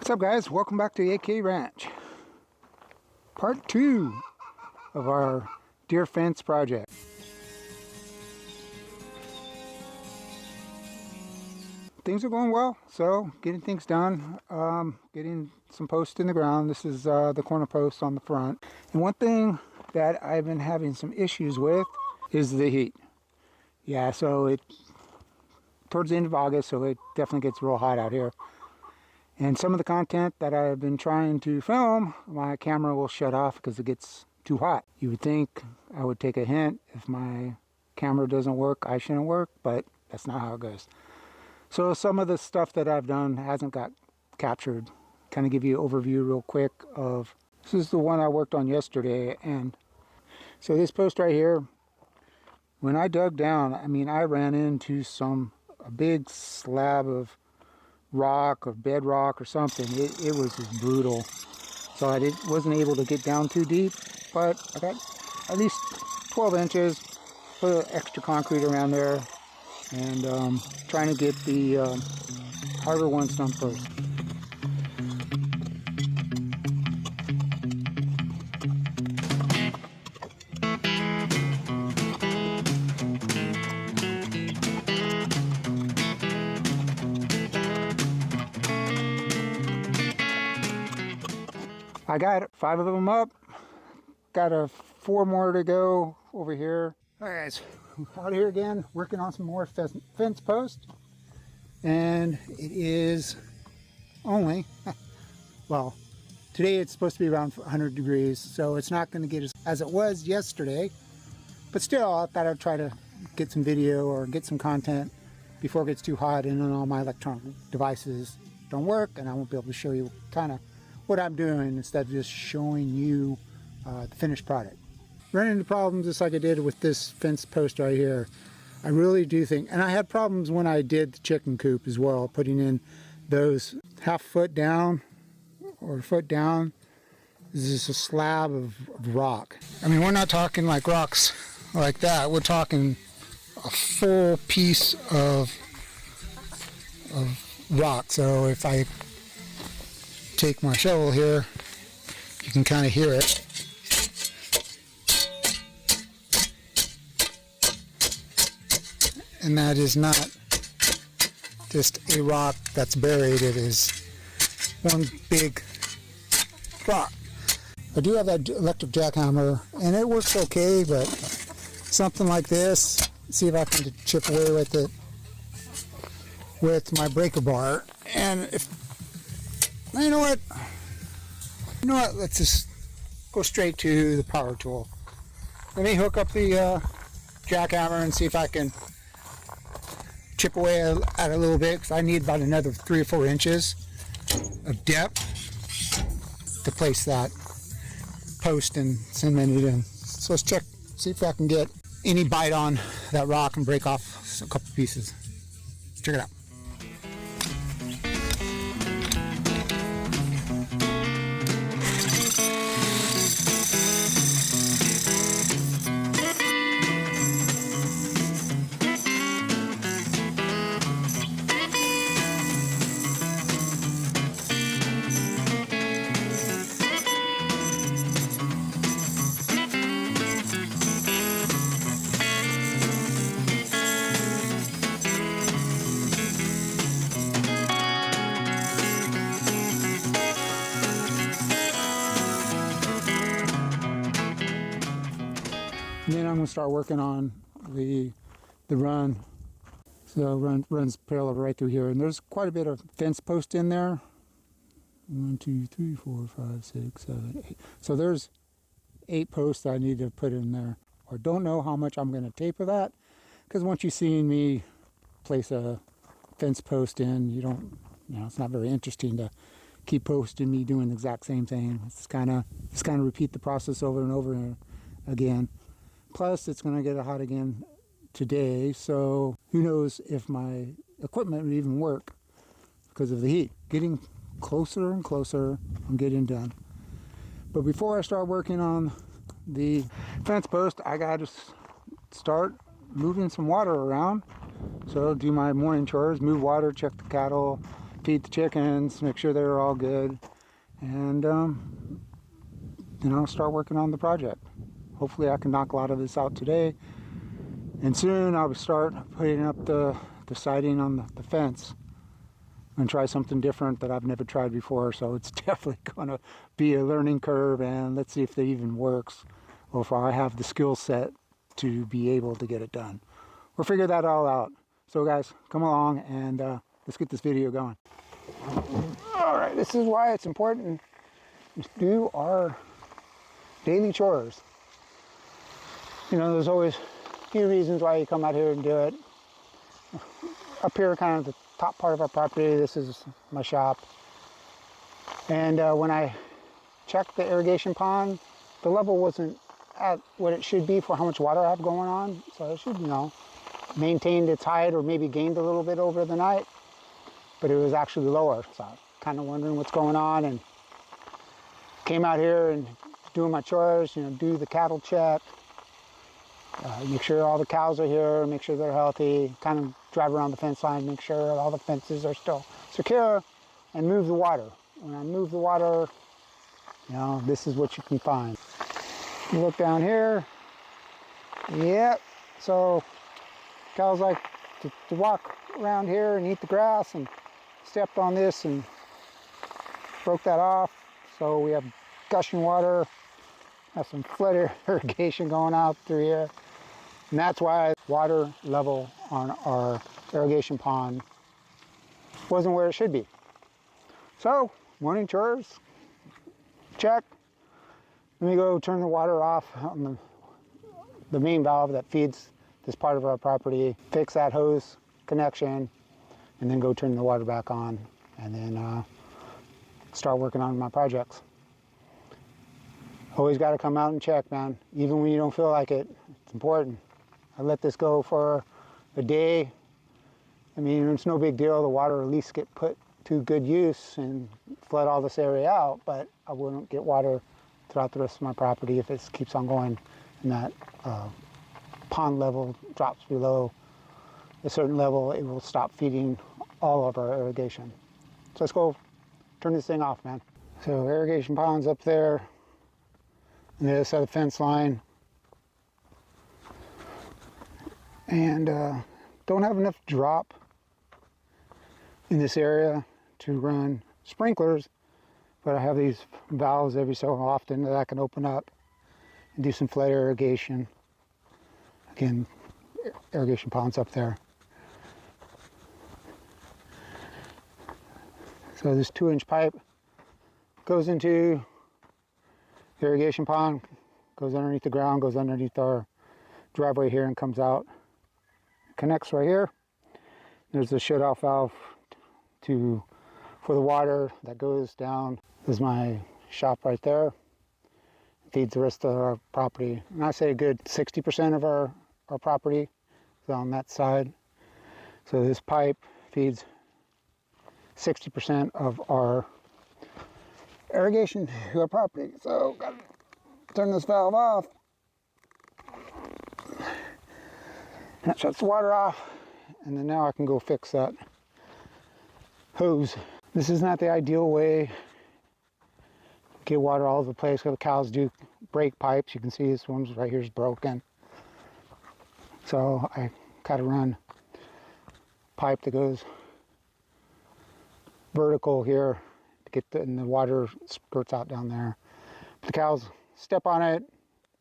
What's up, guys? Welcome back to the AK Ranch. Part 2 of our deer fence project. Things are going well, so getting things done, getting some posts in the ground. This is the corner post on the front. And one thing that I've been having some issues with is the heat. Yeah, so it towards the end of August, so it definitely gets real hot out here. And some of the content that I've been trying to film, my camera will shut off because it gets too hot. You would think I would take a hint. If my camera doesn't work, I shouldn't work, but that's not how it goes. So some of the stuff that I've done hasn't got captured. Kind of give you an overview real quick of, this is the one I worked on yesterday. And so this post right here, when I dug down, I mean, I ran into a big slab of rock or bedrock or something. It was just brutal. So I wasn't able to get down too deep, but I got at least 12 inches, put extra concrete around there, and trying to get the harder ones done first. I got 5 of them up, got 4 more to go over here. All right, guys, out here again, working on some more fence posts. And it is only, well, today it's supposed to be around 100 degrees, so it's not going to get as it was yesterday. But still, I thought I'd try to get some video or get some content before it gets too hot and then all my electronic devices don't work, and I won't be able to show you kind of what I'm doing instead of just showing you the finished product. Running into problems just like I did with this fence post right here. I really do think, and I had problems when I did the chicken coop as well, putting in those half foot down or a foot down. This is a slab of rock. I mean, we're not talking like rocks like that. We're talking a full piece of rock. So if I take my shovel here, you can kind of hear it. And that is not just a rock that's buried, it is one big rock. I do have that electric jackhammer and it works okay, but something like this, see if I can chip away with it with my breaker bar. And you know what, let's just go straight to the power tool. Let me hook up the jackhammer and see if I can chip away at it a little bit, because I need about another 3 or 4 inches of depth to place that post and cement it in. So let's check, see if I can get any bite on that rock and break off a couple pieces. Check it out. And then I'm going to start working on the run. So runs parallel right through here. And there's quite a bit of fence post in there. 1, 2, 3, 4, 5, 6, 7, 8. So there's 8 posts I need to put in there. I don't know how much I'm going to taper that, because once you've seen me place a fence post in, it's not very interesting to keep posting me doing the exact same thing. It's kind of repeat the process over and over again. Plus, it's going to get hot again today, so who knows if my equipment would even work because of the heat. Getting closer and closer, I'm getting done. But before I start working on the fence post, I got to start moving some water around. So do my morning chores, move water, check the cattle, feed the chickens, make sure they're all good, and you know, start working on the project. Hopefully I can knock a lot of this out today, and soon I'll start putting up the siding on the fence and try something different that I've never tried before. So it's definitely going to be a learning curve, and let's see if that even works, or if I have the skill set to be able to get it done. We'll figure that all out. So guys, come along and let's get this video going. All right, this is why it's important to do our daily chores. You know, there's always a few reasons why you come out here and do it. Up here, kind of the top part of our property, this is my shop. And when I checked the irrigation pond, the level wasn't at what it should be for how much water I have going on. So it should, you know, maintained its height or maybe gained a little bit over the night, but it was actually lower. So I was kind of wondering what's going on, and came out here and doing my chores, you know, do the cattle check, make sure all the cows are here, make sure they're healthy, kind of drive around the fence line, make sure all the fences are still secure, and move the water. When I move the water, you know, this is what you can find. You look down here, yep, so cows like to walk around here and eat the grass, and stepped on this and broke that off. So we have gushing water, have some flood irrigation going out through here. And that's why water level on our irrigation pond wasn't where it should be. So, morning chores, check. Let me go turn the water off on the main valve that feeds this part of our property, fix that hose connection, and then go turn the water back on, and then start working on my projects. Always got to come out and check, man. Even when you don't feel like it, it's important. I let this go for a day. I mean, it's no big deal. The water at least get put to good use and flood all this area out, but I wouldn't get water throughout the rest of my property if it keeps on going and that pond level drops below a certain level. It will stop feeding all of our irrigation. So let's go turn this thing off, man. So irrigation pond's up there on the other side of the fence line, and don't have enough drop in this area to run sprinklers, but I have these valves every so often that I can open up and do some flood irrigation. Again, irrigation pond's up there. So this 2-inch pipe goes into the irrigation pond, goes underneath the ground, goes underneath our driveway here, and comes out. Connects right here. There's the shut-off valve for the water that goes down. This is my shop right there. Feeds the rest of our property. And I say a good 60% of our property is on that side. So this pipe feeds 60% of our irrigation to our property. So gotta turn this valve off. That shuts the water off, and then now I can go fix that hose. This is not the ideal way to get water all over the place. The cows do break pipes. You can see this one's right here is broken. So I gotta run pipe that goes vertical here to get and the water skirts out down there. The cows step on it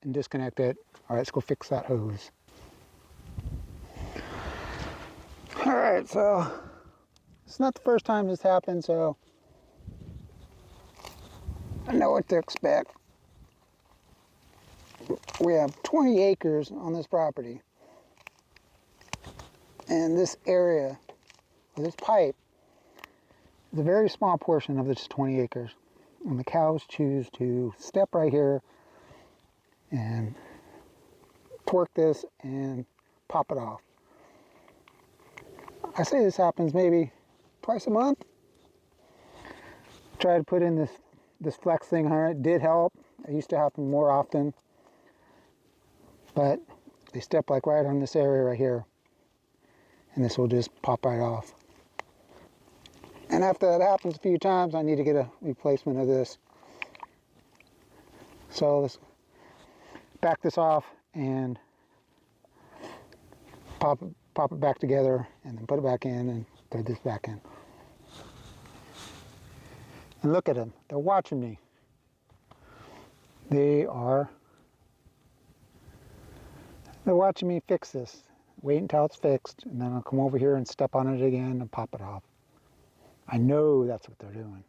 and disconnect it. All right, let's go fix that hose. All right, so it's not the first time this happened, so I know what to expect. We have 20 acres on this property, and this area, this pipe, is a very small portion of this 20 acres. And the cows choose to step right here and torque this and pop it off. I say this happens maybe twice a month. Try to put in this flex thing on it. Did help. It used to happen more often. But they step like right on this area right here, and this will just pop right off. And after that happens a few times, I need to get a replacement of this. So let's back this off and pop it back together, and then put it back in and thread this back in. And look at them, they're watching me. They're watching me fix this. Wait until it's fixed, and then I'll come over here and step on it again and pop it off. I know that's what they're doing.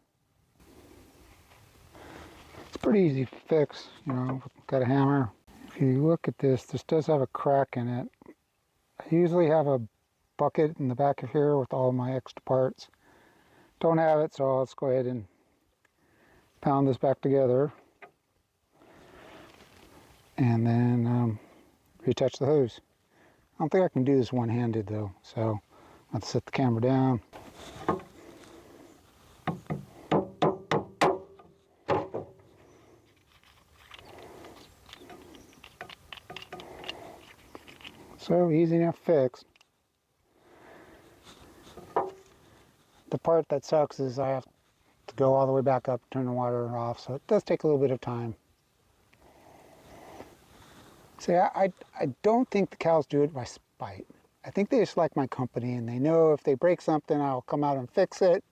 It's pretty easy to fix, you know, got a hammer. If you look at this, this does have a crack in it. I usually have a bucket in the back of here with all my extra parts. Don't have it, so let's go ahead and pound this back together. And then retouch the hose. I don't think I can do this one-handed though, so let's set the camera down. So easy enough fixed. The part that sucks is I have to go all the way back up, turn the water off, so it does take a little bit of time. See, I don't think the cows do it by spite. I think they just like my company, and they know if they break something, I'll come out and fix it,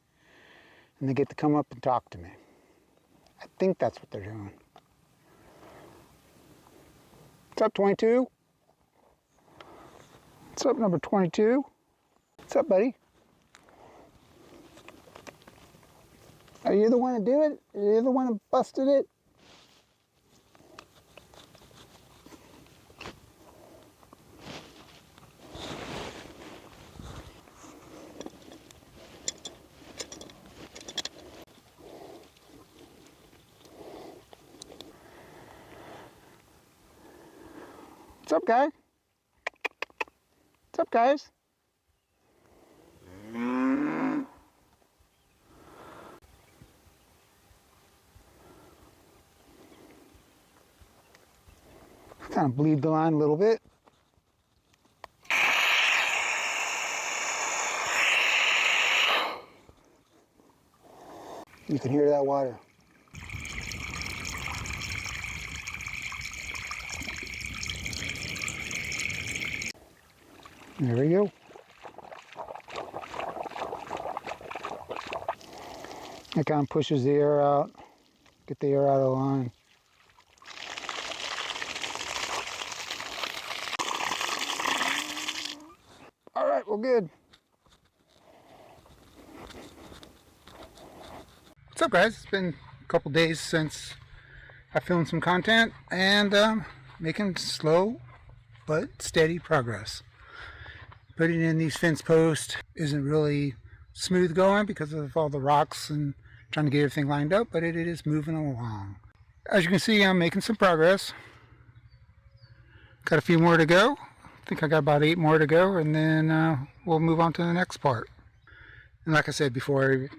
and they get to come up and talk to me. I think that's what they're doing. What's up, 22? What's up, number 22? What's up, buddy? Are you the one to do it? Are you the one who busted it? What's up, guy? What's up, guys? Kind of bleed the line a little bit. You can hear that water. There we go. That kind of pushes the air out, get the air out of the line. All right, well, good. What's up, guys? It's been a couple days since I filmed some content, and making slow but steady progress. Putting in these fence posts isn't really smooth going because of all the rocks and trying to get everything lined up, but it is moving along. As you can see, I'm making some progress. Got a few more to go. I think I got about 8 more to go, and then we'll move on to the next part. And like I said before,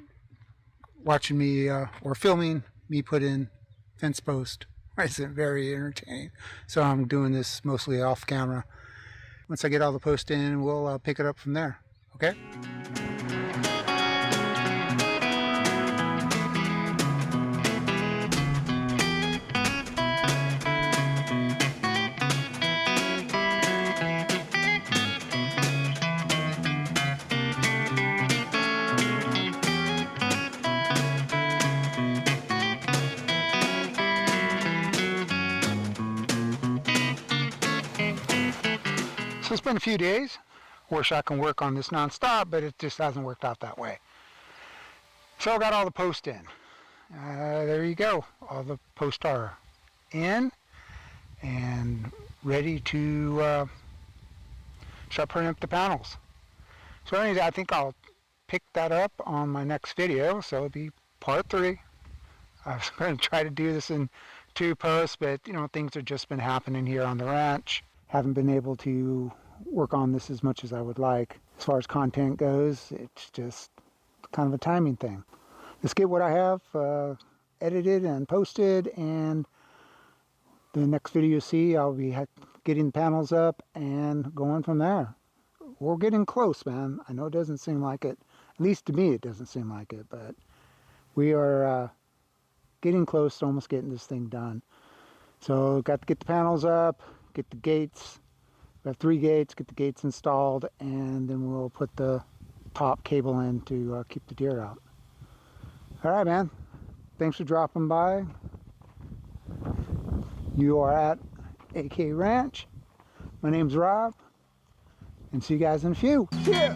watching me or filming me put in fence post isn't very entertaining, so I'm doing this mostly off camera. Once I get all the posts in, we'll pick it up from there, okay? So it's been a few days. Wish I can work on this non-stop, but it just hasn't worked out that way. So I got all the posts in. There you go. All the posts are in and ready to start putting up the panels. So anyways, I think I'll pick that up on my next video. So it'll be part 3. I was going to try to do this in 2 posts, but you know, things have just been happening here on the ranch. Haven't been able to work on this as much as I would like. As far as content goes, it's just kind of a timing thing. Let's get what I have edited and posted, and the next video you see, I'll be getting panels up and going from there. We're getting close, man. I know it doesn't seem like it At least to me, it doesn't seem like it, but we are getting close to almost getting this thing done. So got to get the panels up, get the gates. We have 3 gates, get the gates installed, and then we'll put the top cable in to keep the deer out. All right, man. Thanks for dropping by. You are at AK Ranch. My name's Rob, and see you guys in a few. See ya!